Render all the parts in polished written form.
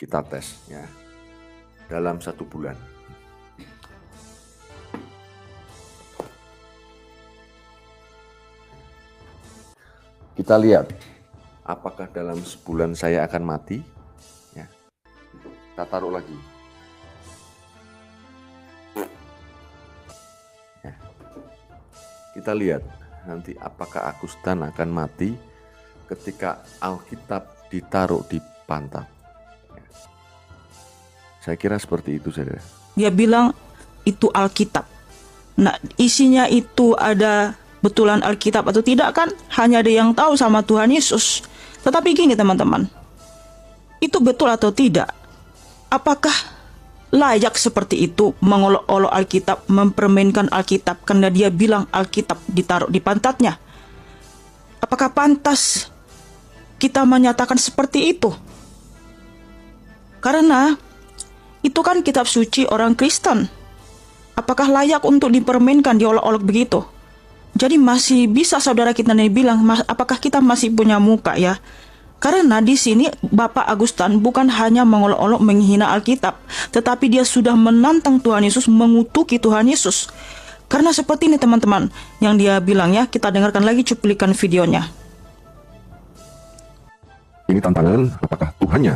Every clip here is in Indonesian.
kita tes ya dalam 1 bulan. Kita lihat apakah dalam sebulan saya akan mati ya. Kita taruh lagi ya. Kita lihat nanti apakah Agustan akan mati ketika Alkitab ditaruh di pantat ya. Saya kira seperti itu, saudara. Dia bilang itu Alkitab. Nah, isinya itu ada betulan Alkitab atau tidak kan hanya ada yang tahu sama Tuhan Yesus. Tetapi gini teman-teman, itu betul atau tidak? Apakah layak seperti itu mengolok-olok Alkitab, mempermainkan Alkitab karena dia bilang Alkitab ditaruh di pantatnya? Apakah pantas kita menyatakan seperti itu? Karena itu kan kitab suci orang Kristen. Apakah layak untuk dipermainkan, diolok-olok begitu? Jadi masih bisa saudara kita nih bilang, apakah kita masih punya muka ya? Karena di sini Bapak Agustan bukan hanya mengolok-olok menghina Alkitab, tetapi dia sudah menantang Tuhan Yesus, mengutuki Tuhan Yesus. Karena seperti ini teman-teman, yang dia bilang ya, kita dengarkan lagi cuplikan videonya. Ini tantangan, apakah Tuhannya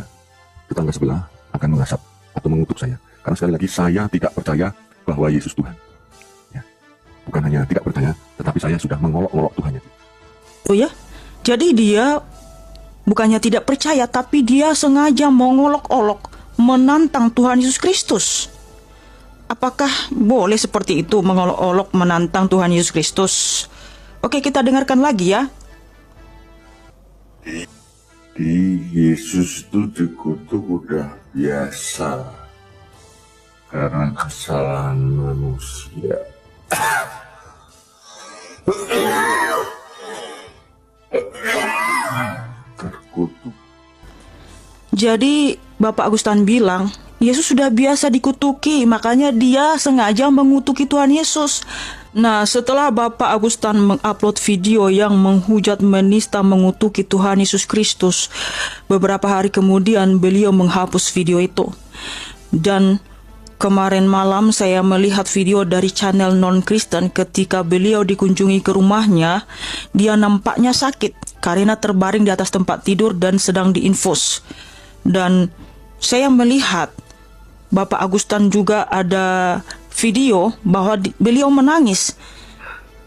tetangga sebelah akan mengasap atau mengutuk saya? Karena sekali lagi saya tidak percaya bahwa Yesus Tuhan. Bukan hanya tidak percaya, tetapi saya sudah mengolok-olok Tuhannya. Oh ya, jadi dia bukannya tidak percaya, tapi dia sengaja mengolok-olok, menantang Tuhan Yesus Kristus. Apakah boleh seperti itu, mengolok-olok, menantang Tuhan Yesus Kristus? Oke, kita dengarkan lagi ya. Di Yesus itu dikutuk udah biasa karena kesalahan manusia. Terkutuk. Jadi Bapak Agustan bilang Yesus sudah biasa dikutuki, makanya dia sengaja mengutuki Tuhan Yesus. Nah, setelah Bapak Agustan mengupload video yang menghujat, menista, mengutuki Tuhan Yesus Kristus, beberapa hari kemudian beliau menghapus video itu. Dan kemarin malam saya melihat video dari channel non-Kristen ketika beliau dikunjungi ke rumahnya. Dia nampaknya sakit karena terbaring di atas tempat tidur dan sedang diinfus. Dan saya melihat Bapak Agustan juga ada video bahwa beliau menangis.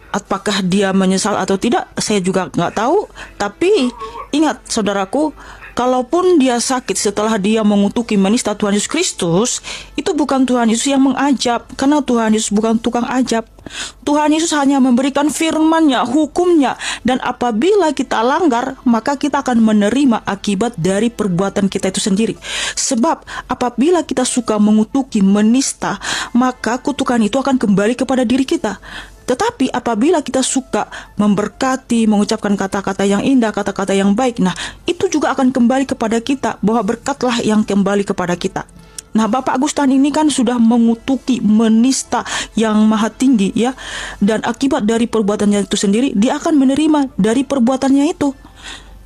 Apakah dia menyesal atau tidak, saya juga nggak tahu. Tapi ingat saudaraku, kalaupun dia sakit setelah dia mengutuki, menista Tuhan Yesus Kristus, itu bukan Tuhan Yesus yang mengajab, karena Tuhan Yesus bukan tukang ajab. Tuhan Yesus hanya memberikan firman-Nya, hukum-Nya, dan apabila kita langgar, maka kita akan menerima akibat dari perbuatan kita itu sendiri. Sebab apabila kita suka mengutuki, menista, maka kutukan itu akan kembali kepada diri kita. Tetapi apabila kita suka memberkati, mengucapkan kata-kata yang indah, kata-kata yang baik, nah itu juga akan kembali kepada kita, bahwa berkatlah yang kembali kepada kita. Nah, Bapak Agustan ini kan sudah mengutuki, menista yang maha tinggi ya, dan akibat dari perbuatannya itu sendiri, dia akan menerima dari perbuatannya itu.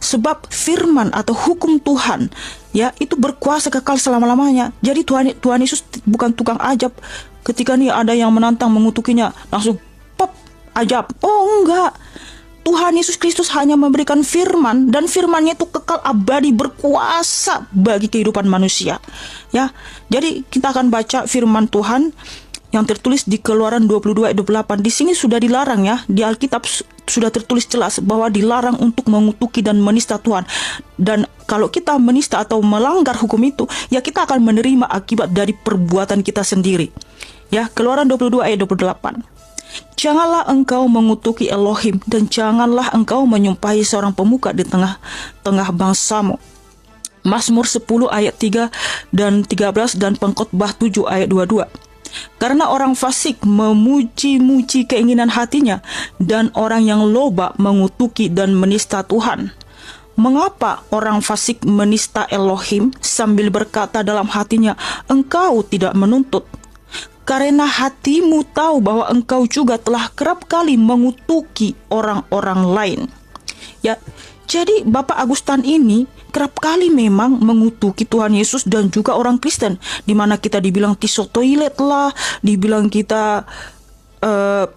Sebab firman atau hukum Tuhan ya itu berkuasa kekal selama-lamanya. Jadi Tuhan Yesus bukan tukang ajab. Ketika nih ada yang menantang, mengutukinya, langsung pop, ajab. Oh enggak. Tuhan Yesus Kristus hanya memberikan firman, dan firman-Nya itu kekal abadi, berkuasa bagi kehidupan manusia. Ya, jadi kita akan baca firman Tuhan yang tertulis di Keluaran 22 ayat 28. Di sini sudah dilarang ya, di Alkitab sudah tertulis jelas bahwa dilarang untuk mengutuki dan menista Tuhan. Dan kalau kita menista atau melanggar hukum itu, ya kita akan menerima akibat dari perbuatan kita sendiri. Ya, Keluaran 22 ayat 28. Janganlah engkau mengutuki Elohim, dan janganlah engkau menyumpahi seorang pemuka di tengah-tengah bangsamu. Mazmur 10 ayat 3 dan 13 dan Pengkhotbah 7 ayat 22. Karena orang fasik memuji-muji keinginan hatinya, dan orang yang loba mengutuki dan menista Tuhan. Mengapa orang fasik menista Elohim sambil berkata dalam hatinya, engkau tidak menuntut? Karena hatimu tahu bahwa engkau juga telah kerap kali mengutuki orang-orang lain. Ya, Jadi Bapak Agustan ini kerap kali memang mengutuki Tuhan Yesus dan juga orang Kristen, di mana kita dibilang tisu toilet lah, dibilang kita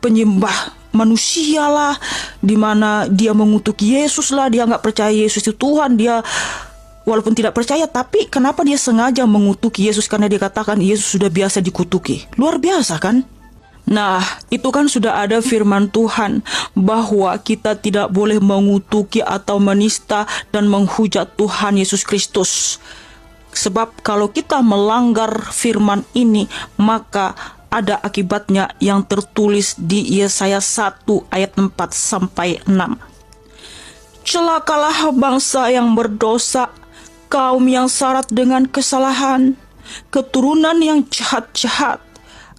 penyembah manusia lah, di mana dia mengutuki Yesus lah, dia nggak percaya Yesus itu Tuhan, dia walaupun tidak percaya, tapi kenapa dia sengaja mengutuki Yesus? Karena dia katakan Yesus sudah biasa dikutuki. Luar biasa kan? Nah, itu kan sudah ada firman Tuhan bahwa kita tidak boleh mengutuki atau menista dan menghujat Tuhan Yesus Kristus. Sebab kalau kita melanggar firman ini, maka ada akibatnya yang tertulis di Yesaya 1 ayat 4 sampai 6. Celakalah bangsa yang berdosa, kaum yang syarat dengan kesalahan, keturunan yang jahat-jahat,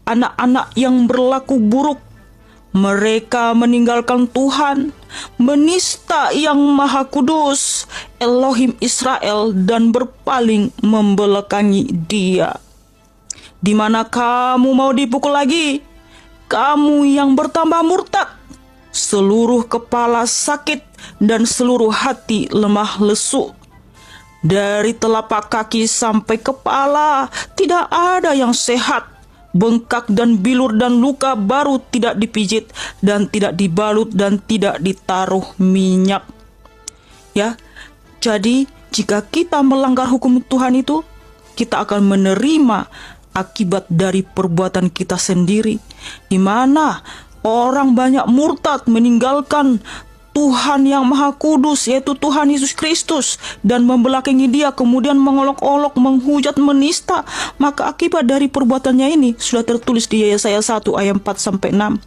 anak-anak yang berlaku buruk. Mereka meninggalkan Tuhan, menista yang Maha Kudus, Elohim Israel, dan berpaling membelakangi Dia. Di mana kamu mau dipukul lagi? Kamu yang bertambah murtad, seluruh kepala sakit dan seluruh hati lemah lesu. Dari telapak kaki sampai kepala tidak ada yang sehat. Bengkak dan bilur dan luka baru tidak dipijit dan tidak dibalut dan tidak ditaruh minyak. Ya, jadi jika kita melanggar hukum Tuhan itu, kita akan menerima akibat dari perbuatan kita sendiri, di mana orang banyak murtad meninggalkan Tuhan yang Maha Kudus, yaitu Tuhan Yesus Kristus, dan membelakangi Dia, kemudian mengolok-olok, menghujat, menista. Maka akibat dari perbuatannya ini sudah tertulis di Yesaya 1 ayat 4 sampai 6.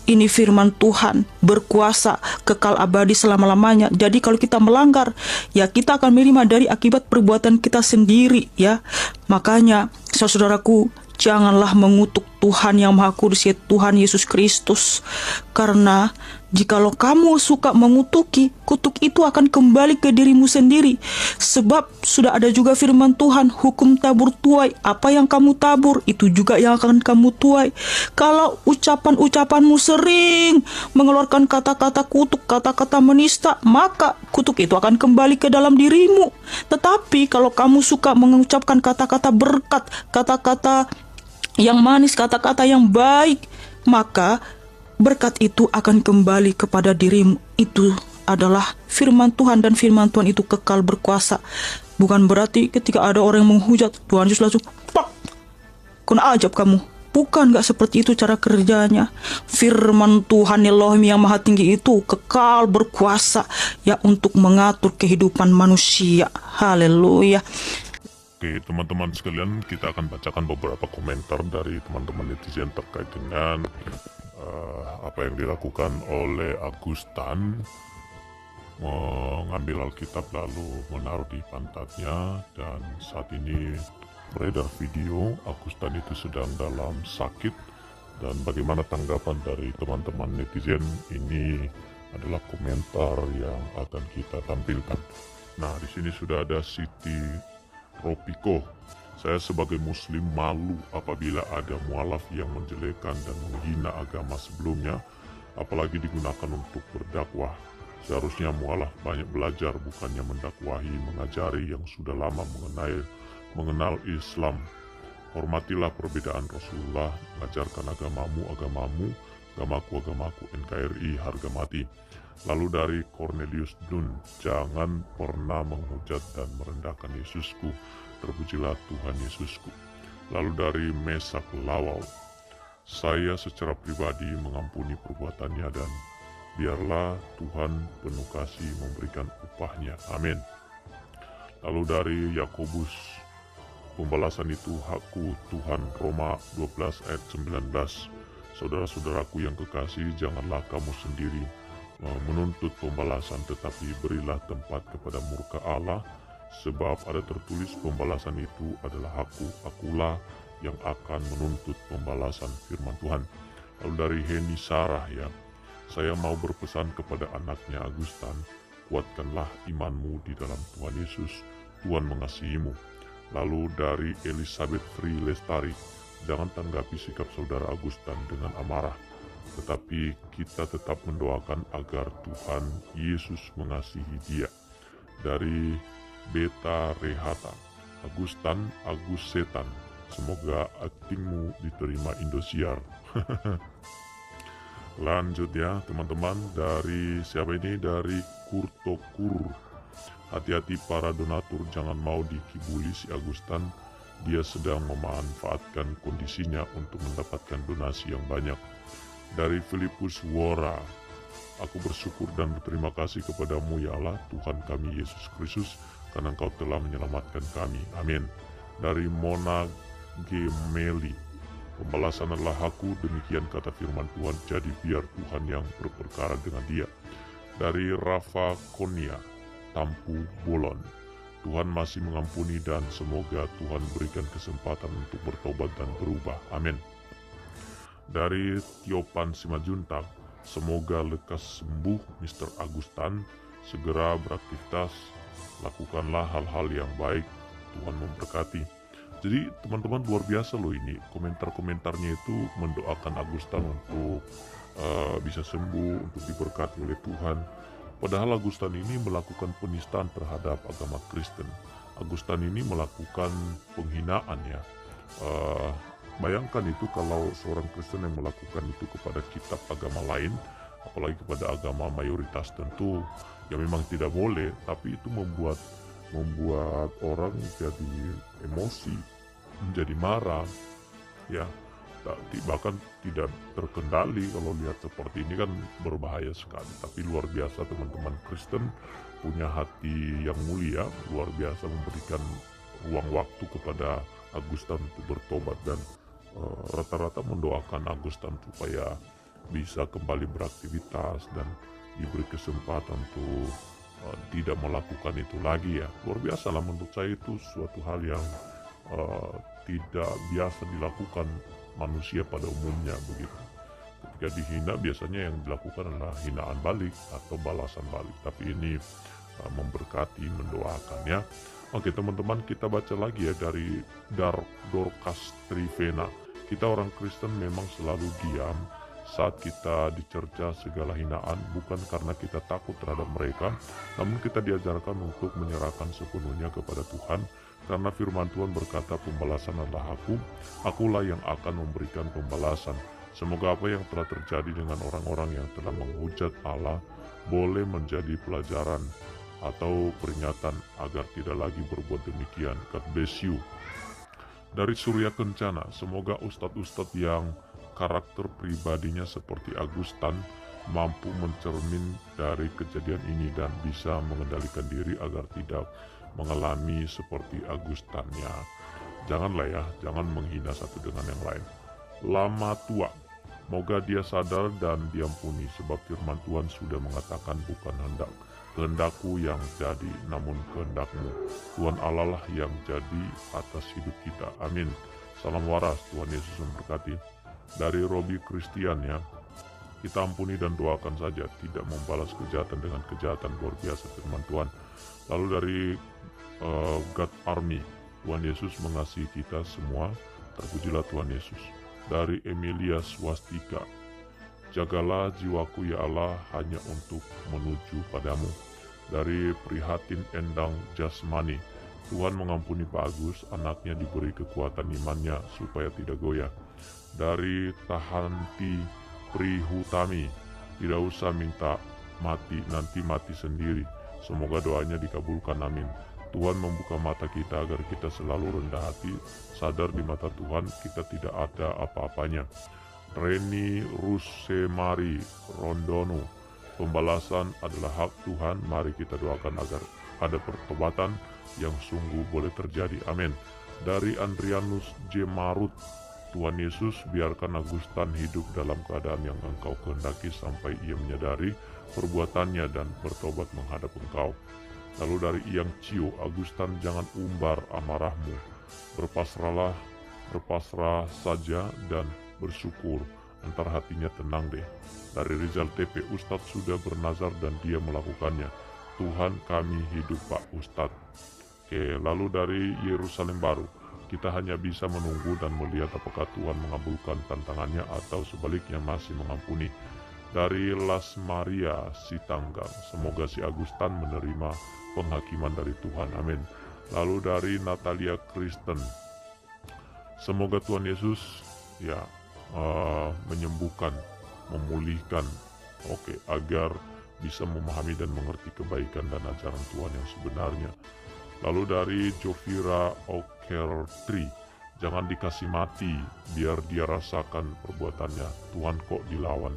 Ini firman Tuhan berkuasa kekal abadi selama-lamanya. Jadi kalau kita melanggar, ya kita akan menerima dari akibat perbuatan kita sendiri, ya. Makanya saudaraku, janganlah mengutuk Tuhan yang Maha Kudus, yaitu Tuhan Yesus Kristus. Karena jikalau kamu suka mengutuki, kutuk itu akan kembali ke dirimu sendiri. Sebab sudah ada juga firman Tuhan, hukum tabur tuai, apa yang kamu tabur, itu juga yang akan kamu tuai. Kalau ucapan-ucapanmu sering mengeluarkan kata-kata kutuk, kata-kata menista, maka kutuk itu akan kembali ke dalam dirimu. Tetapi kalau kamu suka mengucapkan kata-kata berkat, kata-kata yang manis, kata-kata yang baik, maka berkat itu akan kembali kepada dirimu. Itu adalah firman Tuhan, dan firman Tuhan itu kekal berkuasa. Bukan berarti ketika ada orang yang menghujat, Tuhan Yesus langsung pak, kena ajab kamu. Bukan, gak seperti itu cara kerjanya. Firman Tuhan Elohim yang Maha Tinggi itu kekal berkuasa, ya, untuk mengatur kehidupan manusia. Haleluya. Oke, teman-teman sekalian, kita akan bacakan beberapa komentar dari teman-teman netizen terkait dengan apa yang dilakukan oleh Agustan, mengambil Alkitab lalu menaruh di pantatnya, dan saat ini beredar video Agustan itu sedang dalam sakit. Dan bagaimana tanggapan dari teman-teman netizen, ini adalah komentar yang akan kita tampilkan. Nah, di sini sudah ada Siti Tropiko. Saya sebagai muslim malu apabila ada mualaf yang menjelekkan dan menghina agama sebelumnya, apalagi digunakan untuk berdakwah. Seharusnya mualaf banyak belajar, bukannya mendakwahi, mengajari yang sudah lama mengenal Islam. Hormatilah perbedaan Rasulullah, mengajarkan agamamu, agamaku, NKRI, harga mati. Lalu dari Cornelius Dun, jangan pernah menghujat dan merendahkan Yesusku, terpujilah Tuhan Yesusku. Lalu dari Mesak Lawau, saya secara pribadi mengampuni perbuatannya dan biarlah Tuhan penuh kasih memberikan upahnya. Amin. Lalu dari Yakobus, pembalasan itu hakku Tuhan, Roma 12 ayat 19. Saudara-saudaraku yang kekasih, janganlah kamu sendiri menuntut pembalasan, tetapi berilah tempat kepada murka Allah, sebab ada tertulis, pembalasan itu adalah hakku, akulah yang akan menuntut pembalasan, firman Tuhan. Lalu dari Heni Sarah, ya, saya mau berpesan kepada anaknya Agustan, kuatkanlah imanmu di dalam Tuhan Yesus, Tuhan mengasihimu. Lalu dari Elizabeth Free Lestari, jangan tanggapi sikap saudara Agustan dengan amarah, tetapi kita tetap mendoakan agar Tuhan Yesus mengasihi dia. dari Beta Rehata, Agustan Agus Setan. Semoga aktingmu diterima Indosiar. Lanjut ya teman-teman, dari siapa ini? Dari Kurtokur. Hati-hati para donatur, jangan mau dikibuli si Agustan. Dia sedang memanfaatkan kondisinya untuk mendapatkan donasi yang banyak. Dari Filipus Wora, aku bersyukur dan berterima kasih kepadamu ya Allah, Tuhan kami Yesus Kristus, karena Engkau telah menyelamatkan kami. Amin. Dari Mona Gemeli, pembalasan adalah aku, demikian kata firman Tuhan, jadi biar Tuhan yang berperkara dengan dia. Dari Rafa Konia, Tampu Bolon, Tuhan masih mengampuni dan semoga Tuhan berikan kesempatan untuk bertobat dan berubah. Amin. Dari Tiopan Simajuntak, semoga lekas sembuh Mr. Agustan, segera beraktivitas, lakukanlah hal-hal yang baik, Tuhan memberkati. Jadi teman-teman luar biasa loh ini, komentar-komentarnya itu mendoakan Agustan untuk bisa sembuh, untuk diberkati oleh Tuhan. Padahal Agustan ini melakukan penistaan terhadap agama Kristen. Agustan ini melakukan penghinaan ya. Bayangkan itu kalau seorang Kristen yang melakukan itu kepada kitab agama lain, apalagi kepada agama mayoritas, tentu ya memang tidak boleh, tapi itu membuat orang jadi emosi, menjadi marah, ya bahkan tidak terkendali. Kalau lihat seperti ini kan berbahaya sekali. Tapi luar biasa teman-teman Kristen punya hati yang mulia, luar biasa memberikan ruang waktu kepada Agustan untuk bertobat, dan rata-rata mendoakan Agustan supaya bisa kembali beraktivitas dan diberi kesempatan untuk tidak melakukan itu lagi ya. Luar biasa lah, menurut saya itu suatu hal yang tidak biasa dilakukan manusia pada umumnya begitu. Ketika dihina biasanya yang dilakukan adalah hinaan balik atau balasan balik, tapi ini memberkati, mendoakan ya. Oke teman-teman, kita baca lagi ya dari Dorcas Trivena. Kita orang Kristen memang selalu diam saat kita dicerca segala hinaan, bukan karena kita takut terhadap mereka, namun kita diajarkan untuk menyerahkan sepenuhnya kepada Tuhan, karena firman Tuhan berkata, pembalasan adalah akulah yang akan memberikan pembalasan. Semoga apa yang telah terjadi dengan orang-orang yang telah menghujat Allah boleh menjadi pelajaran atau peringatan agar tidak lagi berbuat demikian. God bless you. Dari Surya Kencana, semoga ustadz-ustadz yang karakter pribadinya seperti Agustan mampu mencermin dari kejadian ini dan bisa mengendalikan diri agar tidak mengalami seperti Agustan ya. Janganlah ya, jangan menghina satu dengan yang lain. Lama tua, moga dia sadar dan diampuni, sebab firman Tuhan sudah mengatakan, bukan kehendakku yang jadi, namun kehendakmu. Tuhan Allah lah yang jadi atas hidup kita. Amin. Salam waras, Tuhan Yesus memberkati. Dari Robi Christian ya, kita ampuni dan doakan saja, tidak membalas kejahatan dengan kejahatan. Luar biasa firman Tuhan. Lalu dari God Army, Tuhan Yesus mengasihi kita semua, terpujilah Tuhan Yesus. Dari Emilia Swastika, jagalah jiwaku ya Allah hanya untuk menuju padamu. Dari Prihatin Endang Jasmani, Tuhan mengampuni Pak Agus, anaknya diberi kekuatan imannya supaya tidak goyah. Dari Tahanti Prihutami, tidak usah minta mati, nanti mati sendiri. Semoga doanya dikabulkan, amin. Tuhan membuka mata kita agar kita selalu rendah hati, sadar di mata Tuhan kita tidak ada apa-apanya. Reni Rusemari Rondono, pembalasan adalah hak Tuhan, mari kita doakan agar ada pertobatan yang sungguh boleh terjadi, amin. Dari Andrianus J. Marut, Tuhan Yesus biarkan Agustan hidup dalam keadaan yang Engkau kehendaki sampai ia menyadari perbuatannya dan bertobat menghadap Engkau. Lalu dari Yang Cio, Agustan jangan umbar amarahmu, berpasrah saja dan bersyukur, antar hatinya tenang deh. Dari Rizal TP, Ustadz sudah bernazar dan dia melakukannya. Tuhan kami hidup Pak Ustadz. Oke, lalu dari Yerusalem Baru, kita hanya bisa menunggu dan melihat apakah Tuhan mengabulkan tantangannya atau sebaliknya masih mengampuni. Dari Las Maria Sitanggang, semoga si Agustan menerima penghakiman dari Tuhan, amin. Lalu dari Natalia Kristen, semoga Tuhan Yesus menyembuhkan, memulihkan, agar bisa memahami dan mengerti kebaikan dan ajaran Tuhan yang sebenarnya. Lalu dari Jovira Okertri, jangan dikasih mati, biar dia rasakan perbuatannya. Tuhan kok dilawan.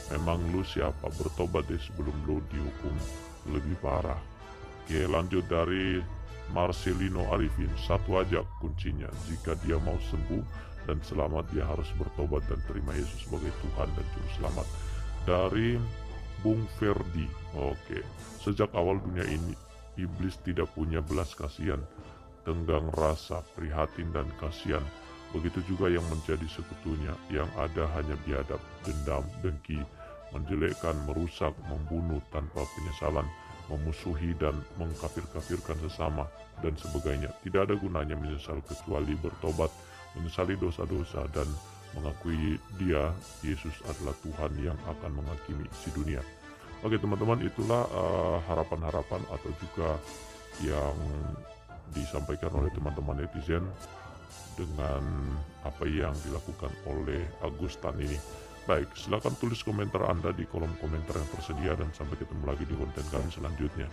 Memang lu siapa? Bertobat deh sebelum lu dihukum lebih parah. Oke, lanjut dari Marcelino Arifin. Satu aja kuncinya, jika dia mau sembuh dan selamat, dia harus bertobat dan terima Yesus sebagai Tuhan dan Juru Selamat. Dari Bung Ferdi, sejak awal dunia ini, iblis tidak punya belas kasihan, tenggang rasa, prihatin dan kasihan. Begitu juga yang menjadi sekutunya, yang ada hanya biadab, dendam, dengki, menjelekkan, merusak, membunuh tanpa penyesalan, memusuhi dan mengkafir-kafirkan sesama, dan sebagainya. Tidak ada gunanya menyesal kecuali bertobat, menyesali dosa-dosa, dan mengakui dia, Yesus adalah Tuhan yang akan menghakimi si dunia. Oke teman-teman, itulah harapan-harapan atau juga yang disampaikan oleh teman-teman netizen dengan apa yang dilakukan oleh Agustan ini. Baik, silakan tulis komentar Anda di kolom komentar yang tersedia, dan sampai ketemu lagi di konten kami selanjutnya.